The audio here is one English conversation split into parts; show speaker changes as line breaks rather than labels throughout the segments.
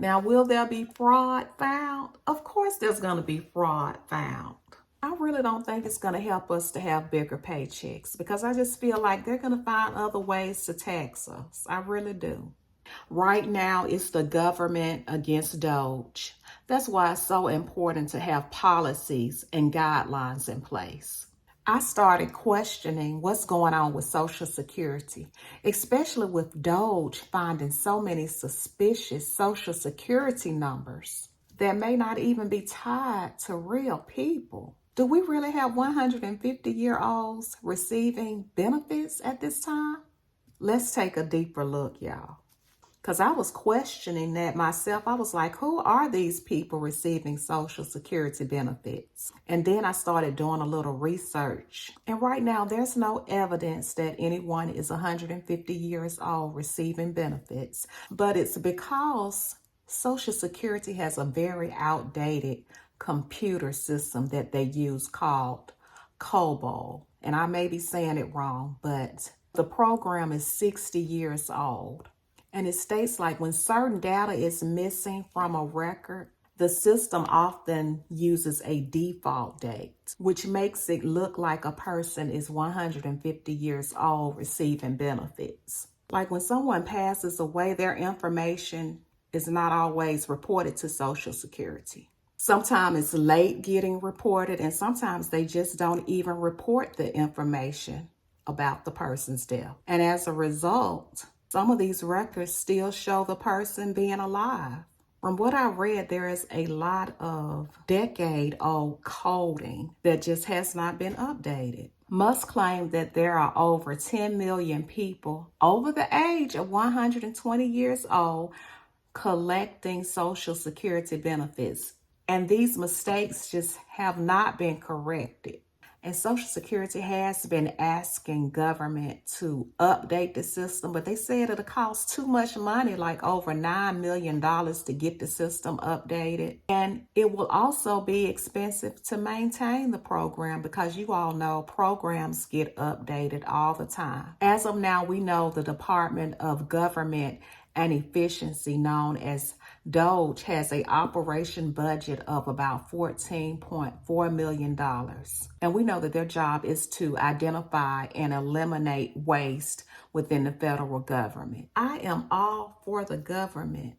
Now, will there be fraud found? Of course there's going to be fraud found. I really don't think it's going to help us to have bigger paychecks because I just feel like they're going to find other ways to tax us. I really do. Right now, it's the government against Doge. That's why it's so important to have policies and guidelines in place. I started questioning what's going on with Social Security, especially with Doge finding so many suspicious Social Security numbers that may not even be tied to real people. Do we really have 150-year-olds receiving benefits at this time? Let's take a deeper look, y'all. Because I was questioning that myself. I was like, who are these people receiving Social Security benefits? And then I started doing a little research. And right now, there's no evidence that anyone is 150 years old receiving benefits. But it's because Social Security has a very outdated computer system that they use called COBOL. And I may be saying it wrong, but the program is 60 years old. And it states like when certain data is missing from a record, the system often uses a default date, which makes it look like a person is 150 years old receiving benefits. Like when someone passes away, their information is not always reported to Social Security. Sometimes it's late getting reported, and sometimes they just don't even report the information about the person's death. And as a result, some of these records still show the person being alive. From what I read, there is a lot of decade-old coding that just has not been updated. Musk claimed that there are over 10 million people over the age of 120 years old collecting Social Security benefits. And these mistakes just have not been corrected. And Social Security has been asking government to update the system, but they said it'll cost too much money, like over $9 million to get the system updated. And it will also be expensive to maintain the program because you all know programs get updated all the time. As of now, we know the Department of Government and Efficiency, known as Doge, has an operation budget of about $14.4 million. And we know that their job is to identify and eliminate waste within the federal government. I am all for the government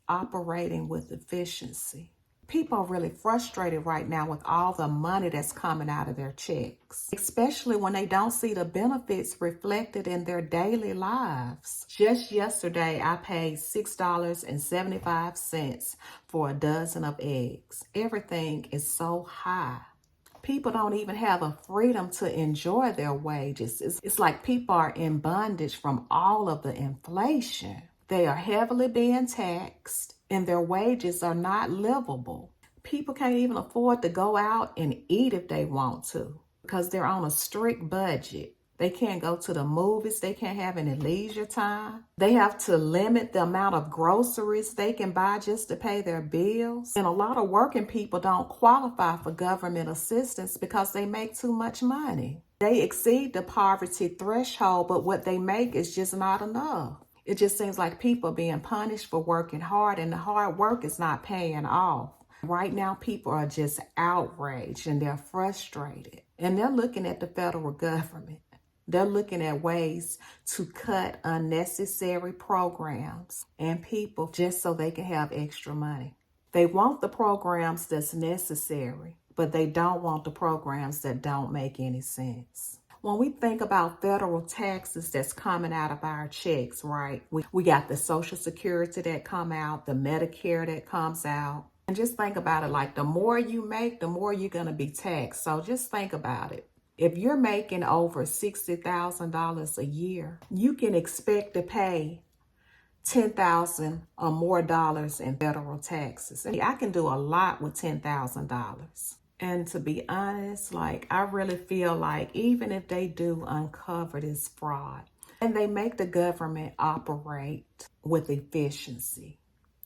operating with efficiency. People are really frustrated right now with all the money that's coming out of their checks, especially when they don't see the benefits reflected in their daily lives. Just yesterday, I paid $6.75 for a dozen of eggs. Everything is so high. People don't even have a freedom to enjoy their wages. It's like people are in bondage from all of the inflation. They are heavily being taxed and their wages are not livable. People can't even afford to go out and eat if they want to because they're on a strict budget. They can't go to the movies. They can't have any leisure time. They have to limit the amount of groceries they can buy just to pay their bills. And a lot of working people don't qualify for government assistance because they make too much money. They exceed the poverty threshold, but what they make is just not enough. It just seems like people are being punished for working hard, and the hard work is not paying off. Right now, people are just outraged and they're frustrated. And they're looking at the federal government. They're looking at ways to cut unnecessary programs and people just so they can have extra money. They want the programs that's necessary, but they don't want the programs that don't make any sense. When we think about federal taxes that's coming out of our checks, right? We got the Social Security that come out, the Medicare that comes out. And just think about it, like the more you make, the more you're going to be taxed. So just think about it. If you're making over $60,000 a year, you can expect to pay $10,000 or more dollars in federal taxes. And I can do a lot with $10,000. And to be honest, like I really feel like even if they do uncover this fraud and they make the government operate with efficiency,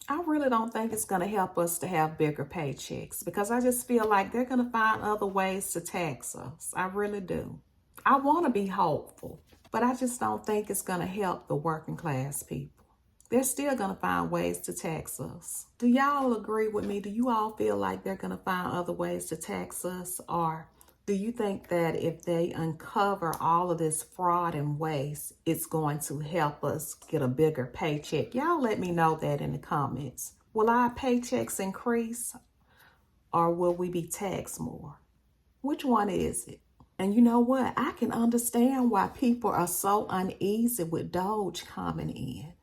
I really don't think it's going to help us to have bigger paychecks because I just feel like they're going to find other ways to tax us. I really do. I want to be hopeful, but I just don't think it's going to help the working class people. they're still going to find ways to tax us. Do y'all agree with me? Do you all feel like they're going to find other ways to tax us? Or do you think that if they uncover all of this fraud and waste, it's going to help us get a bigger paycheck? Y'all let me know that in the comments. Will our paychecks increase or will we be taxed more? Which one is it? And you know what? I can understand why people are so uneasy with Doge coming in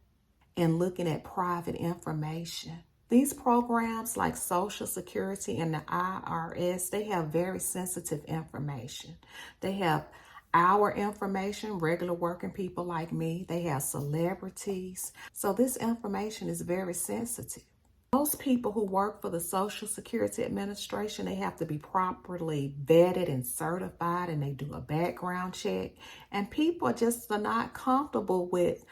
and looking at private information. These programs like Social Security and the IRS, they have very sensitive information. They have our information, regular working people like me. They have celebrities. So this information is very sensitive. Most people who work for the Social Security Administration, they have to be properly vetted and certified, and they do a background check. And people just are not comfortable with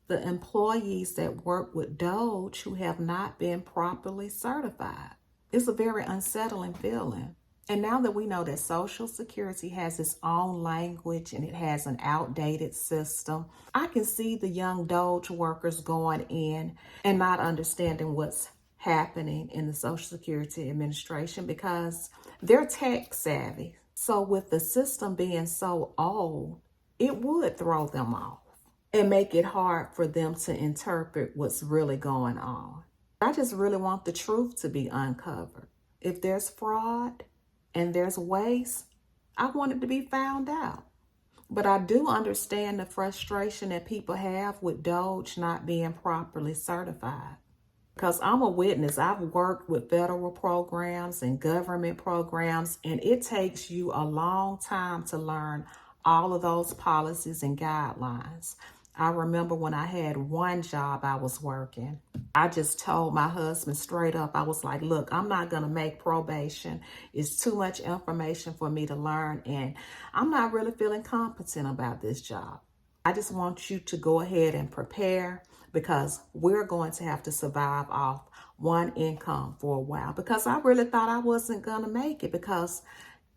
the employees that work with Doge who have not been properly certified. It's a very unsettling feeling. And now that we know that Social Security has its own language and it has an outdated system, I can see the young Doge workers going in and not understanding what's happening in the Social Security Administration because they're tech savvy. So with the system being so old, it would throw them off and make it hard for them to interpret what's really going on. I just really want the truth to be uncovered. If there's fraud and there's waste, I want it to be found out. But I do understand the frustration that people have with Doge not being properly certified. Because I'm a witness. I've worked with federal programs and government programs, and it takes you a long time to learn all of those policies and guidelines. I remember when I had one job I was working, I just told my husband straight up, I was like, look, I'm not going to make probation. It's too much information for me to learn, and I'm not really feeling competent about this job. I just want you to go ahead and prepare because we're going to have to survive off one income for a while, because I really thought I wasn't going to make it because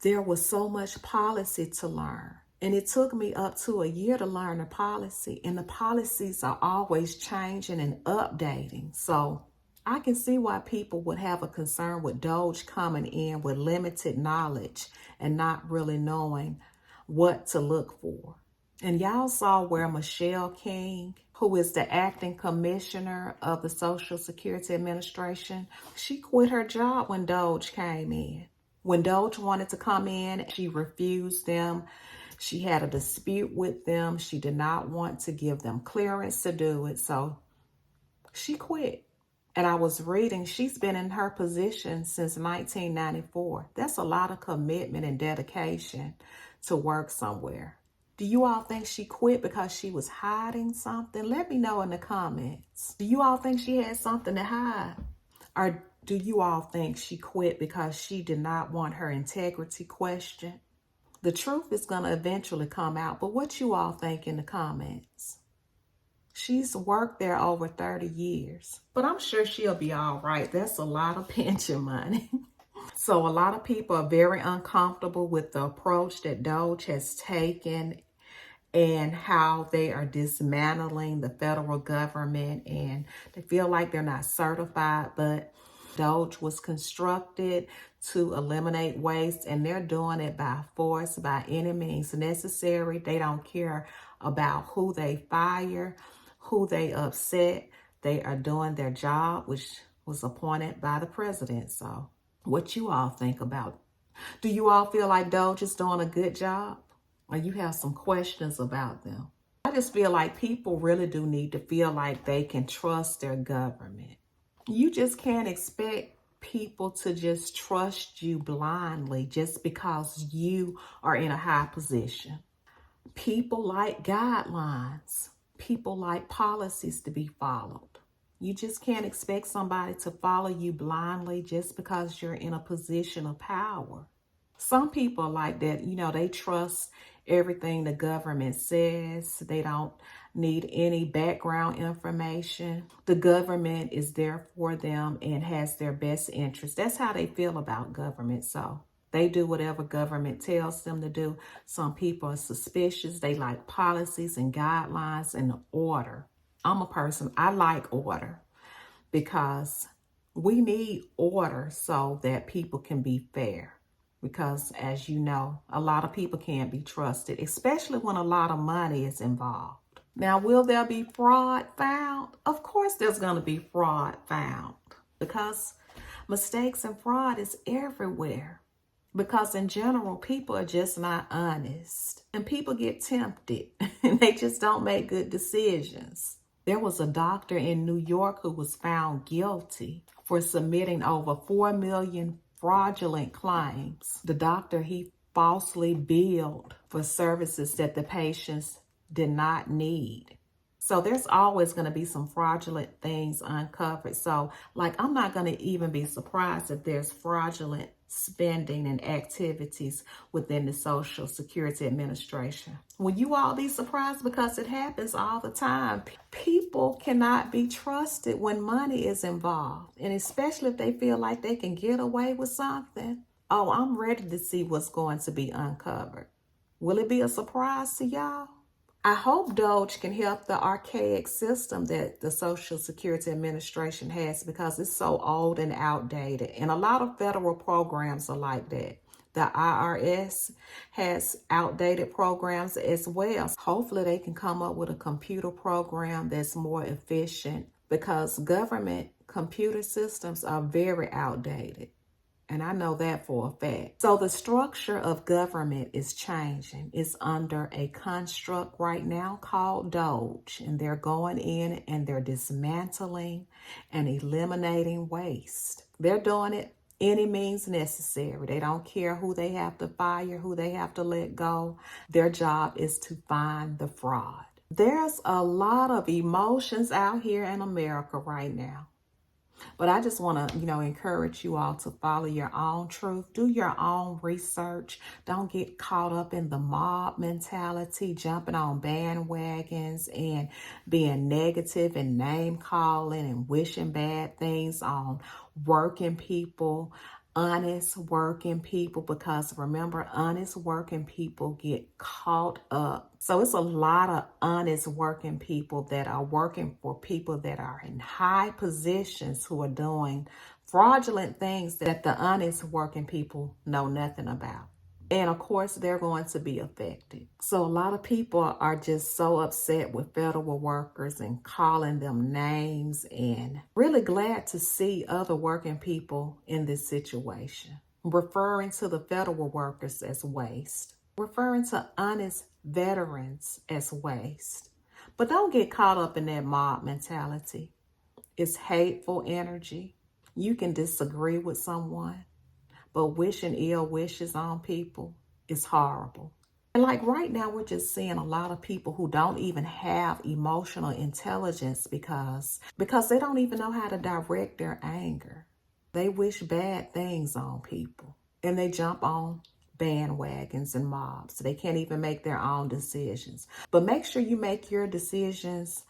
there was so much policy to learn. And it took me up to a year to learn the policy, and the policies are always changing and updating. So I can see why people would have a concern with Doge coming in with limited knowledge and not really knowing what to look for. And y'all saw where Michelle King, who is the acting commissioner of the Social Security Administration, she quit her job when Doge came in. When Doge wanted to come in, she refused them. She had a dispute with them. She did not want to give them clearance to do it. So she quit. And I was reading, she's been in her position since 1994. That's a lot of commitment and dedication to work somewhere. Do you all think she quit because she was hiding something? Let me know in the comments. Do you all think she had something to hide? Or do you all think she quit because she did not want her integrity questioned? The truth is going to eventually come out, but what you all think in the comments? She's worked there over 30 years, but I'm sure she'll be all right. That's a lot of pension money. So a lot of people are very uncomfortable with the approach that Doge has taken and how they are dismantling the federal government, and they feel like they're not certified, but Doge was constructed to eliminate waste, and they're doing it by force, by any means necessary. They don't care about who they fire, who they upset. They are doing their job, which was appointed by the president. So what you all think about? Do you all feel like Doge is doing a good job? Or you have some questions about them? I just feel like people really do need to feel like they can trust their government. You just can't expect people to just trust you blindly just because you are in a high position. People like guidelines. People like policies to be followed. You just can't expect somebody to follow you blindly just because you're in a position of power. Some people are like that, they trust everything the government says. They don't need any background information. The government is there for them and has their best interest. That's how they feel about government. So they do whatever government tells them to do. Some people are suspicious. They like policies and guidelines and order. I'm a person, I like order because we need order so that people can be fair. Because as you know, a lot of people can't be trusted, especially when a lot of money is involved. Now, will there be fraud found? Of course there's going to be fraud found because mistakes and fraud is everywhere. Because in general, people are just not honest and people get tempted and they just don't make good decisions. There was a doctor in New York who was found guilty for submitting over 4 million fraudulent claims. The doctor, he falsely billed for services that the patients did not need. So there's always going to be some fraudulent things uncovered. So I'm not going to even be surprised if there's fraudulent spending and activities within the Social Security Administration. Will you all be surprised? Because it happens all the time. People cannot be trusted when money is involved. And especially if they feel like they can get away with something. Oh, I'm ready to see what's going to be uncovered. Will it be a surprise to y'all? I hope Doge can help the archaic system that the Social Security Administration has because it's so old and outdated. And a lot of federal programs are like that. The IRS has outdated programs as well. Hopefully they can come up with a computer program that's more efficient because government computer systems are very outdated. And I know that for a fact. So the structure of government is changing. It's under a construct right now called Doge. And they're going in and they're dismantling and eliminating waste. They're doing it any means necessary. They don't care who they have to fire, who they have to let go. Their job is to find the fraud. There's a lot of emotions out here in America right now. But I just want to, encourage you all to follow your own truth. Do your own research. Don't get caught up in the mob mentality, jumping on bandwagons and being negative and name calling and wishing bad things on working people, honest working people, because remember, honest working people get caught up. So it's a lot of honest working people that are working for people that are in high positions who are doing fraudulent things that the honest working people know nothing about. And of course, they're going to be affected. So a lot of people are just so upset with federal workers and calling them names, and really glad to see other working people in this situation, referring to the federal workers as waste, referring to honest veterans as waste. But don't get caught up in that mob mentality. It's hateful energy. You can disagree with someone, but wishing ill wishes on people is horrible. And right now, we're just seeing a lot of people who don't even have emotional intelligence because they don't even know how to direct their anger. They wish bad things on people and they jump on bandwagons and mobs. They can't even make their own decisions. But make sure you make your decisions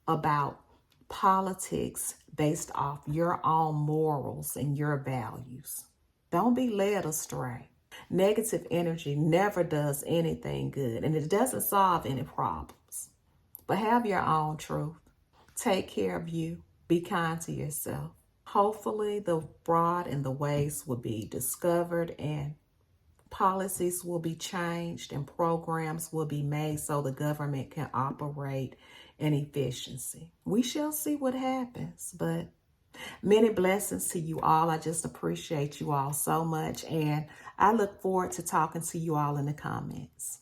about politics based off your own morals and your values. Don't be led astray. Negative energy never does anything good, and it doesn't solve any problems. But have your own truth. Take care of you. Be kind to yourself. Hopefully the fraud and the waste will be discovered and policies will be changed and programs will be made so the government can operate in efficiency. We shall see what happens, but many blessings to you all. I just appreciate you all so much, and I look forward to talking to you all in the comments.